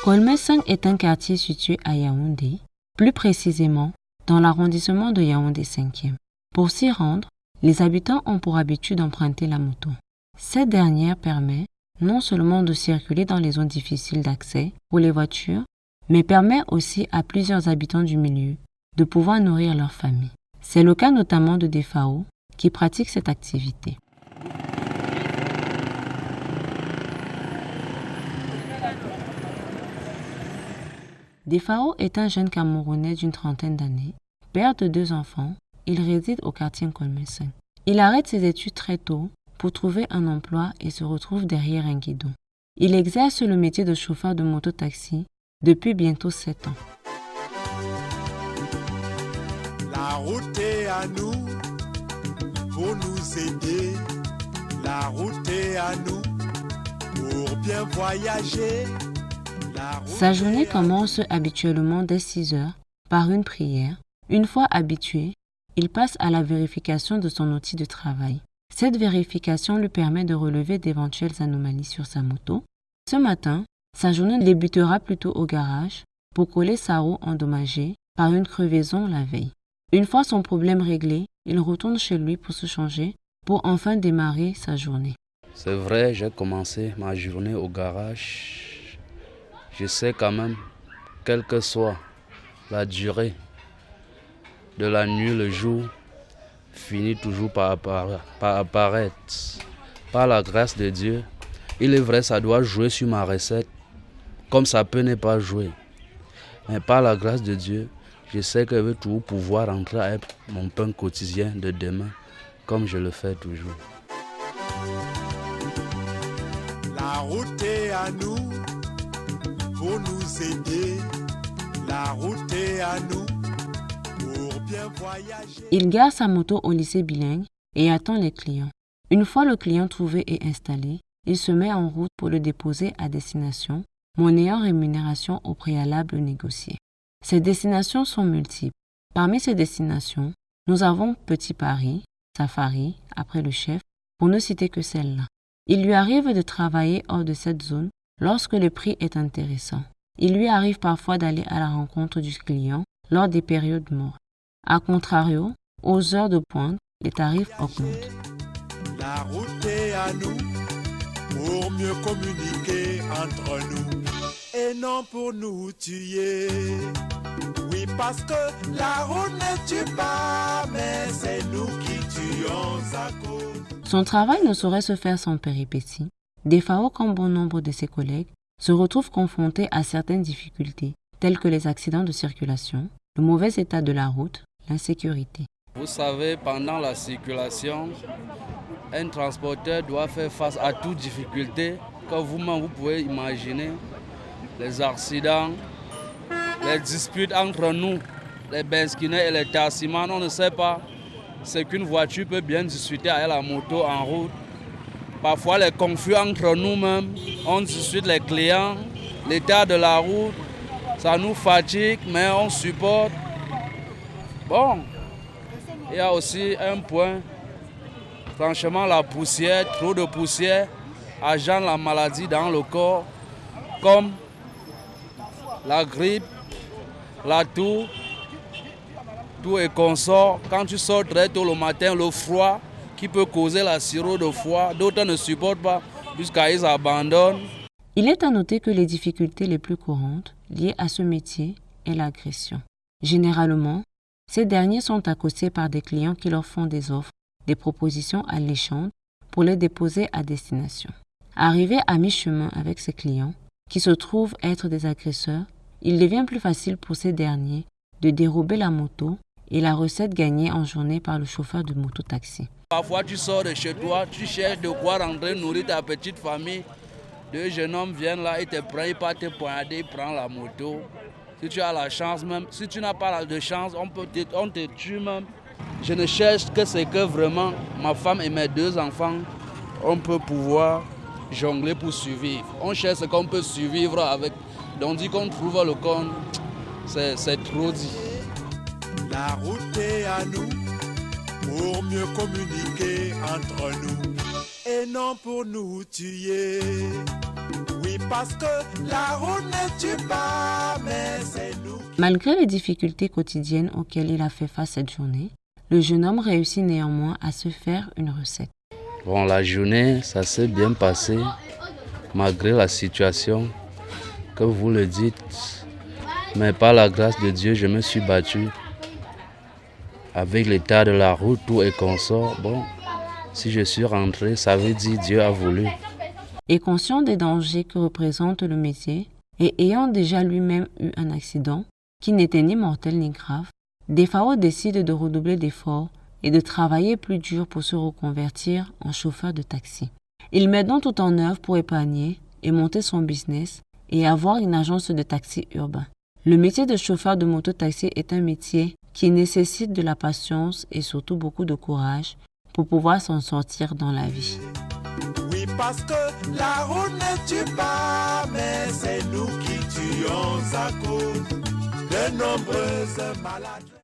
Kolmé-5 est un quartier situé à Yaoundé, plus précisément dans l'arrondissement de Yaoundé 5e. Pour s'y rendre, les habitants ont pour habitude d'emprunter la moto. Cette dernière permet non seulement de circuler dans les zones difficiles d'accès pour les voitures, mais permet aussi à plusieurs habitants du milieu de pouvoir nourrir leur famille. C'est le cas notamment de Defao qui pratiquent cette activité. Defao est un jeune Camerounais d'une trentaine d'années, père de 2 enfants. Il réside au quartier Kolmé-5. Il arrête ses études très tôt pour trouver un emploi et se retrouve derrière un guidon. Il exerce le métier de chauffeur de moto-taxi depuis bientôt 7 ans. La route est à nous pour nous aider. La route est à nous pour bien voyager. Sa journée commence habituellement dès 6 heures par une prière. Une fois habitué, il passe à la vérification de son outil de travail. Cette vérification lui permet de relever d'éventuelles anomalies sur sa moto. Ce matin, sa journée débutera plutôt au garage pour coller sa roue endommagée par une crevaison la veille. Une fois son problème réglé, il retourne chez lui pour se changer pour enfin démarrer sa journée. C'est vrai, j'ai commencé ma journée au garage. Je sais quand même, quelle que soit la durée de la nuit, le jour finit toujours par apparaître. Par la grâce de Dieu, il est vrai, ça doit jouer sur ma recette, comme ça peut ne pas jouer. Mais par la grâce de Dieu, je sais que je vais toujours pouvoir rentrer avec mon pain quotidien de demain, comme je le fais toujours. La route est à nous pour nous aider. La route est à nous pour bien voyager. Il gare sa moto au lycée bilingue et attend les clients. Une fois le client trouvé et installé, il se met en route pour le déposer à destination, monnayant rémunération au préalable négocié. Ces destinations sont multiples. Parmi ces destinations, nous avons Petit Paris, Safari, après le chef, pour ne citer que celle-là. Il lui arrive de travailler hors de cette zone lorsque le prix est intéressant. Il lui arrive parfois d'aller à la rencontre du client lors des périodes mortes. A contrario, aux heures de pointe, les tarifs augmentent. La route est à nous pour mieux communiquer entre nous et non pour nous tuer. Oui, parce que la route ne tue pas, mais c'est nous qui tuons à cause. Son travail ne saurait se faire sans péripéties. Defao, comme bon nombre de ses collègues, se retrouve confronté à certaines difficultés, telles que les accidents de circulation, le mauvais état de la route, l'insécurité. Vous savez, pendant la circulation, un transporteur doit faire face à toute difficulté que vous-même vous pouvez imaginer. Les accidents, les disputes entre nous, les benzineurs et les tassimans, on ne sait pas ce qu'une voiture peut bien discuter avec la moto en route. Parfois les conflits entre nous-mêmes, on discute les clients, l'état de la route, ça nous fatigue, mais on supporte. Bon, il y a aussi un point, franchement la poussière, trop de poussière, agent la maladie dans le corps, comme la grippe, la toux, tout et consort. Quand tu sors très tôt le matin, le froid qui peut causer la cirrhose de foie, d'autres ne supportent pas jusqu'à ils abandonnent. Il est à noter que les difficultés les plus courantes liées à ce métier est l'agression. Généralement, ces derniers sont accostés par des clients qui leur font des offres, des propositions alléchantes pour les déposer à destination. Arrivé à mi-chemin avec ces clients, qui se trouvent être des agresseurs, il devient plus facile pour ces derniers de dérober la moto et la recette gagnée en journée par le chauffeur de moto-taxi. Parfois tu sors de chez toi, tu cherches de quoi rentrer nourrir ta petite famille. 2 jeunes hommes viennent là, ils te prennent, ils partent te poignarder, ils prennent la moto. Si tu as la chance même, si tu n'as pas de chance, on te tue même. Je ne cherche que ce que vraiment ma femme et mes 2 enfants, on peut pouvoir jongler pour survivre. On cherche ce qu'on peut survivre avec. Donc dit qu'on trouve le compte, c'est trop dit. La route est à nous pour mieux communiquer entre nous et non pour nous tuer. Oui, parce que la route ne tue pas, mais c'est nous. Malgré les difficultés quotidiennes auxquelles il a fait face cette journée, le jeune homme réussit néanmoins à se faire une recette. Bon, la journée, ça s'est bien passé, malgré la situation, que vous le dites. Mais par la grâce de Dieu, je me suis battu. Avec l'état de la route, tout est consort. Bon, si je suis rentré, ça veut dire Dieu a voulu. Et conscient des dangers que représente le métier, et ayant déjà lui-même eu un accident, qui n'était ni mortel ni grave, Defao décide de redoubler d'efforts et de travailler plus dur pour se reconvertir en chauffeur de taxi. Il met donc tout en œuvre pour épargner et monter son business et avoir une agence de taxi urbain. Le métier de chauffeur de moto-taxi est un métier qui nécessite de la patience et surtout beaucoup de courage pour pouvoir s'en sortir dans la vie. Oui, parce que la route ne tue pas, mais c'est nous qui tuons à cause de nombreuses maladies.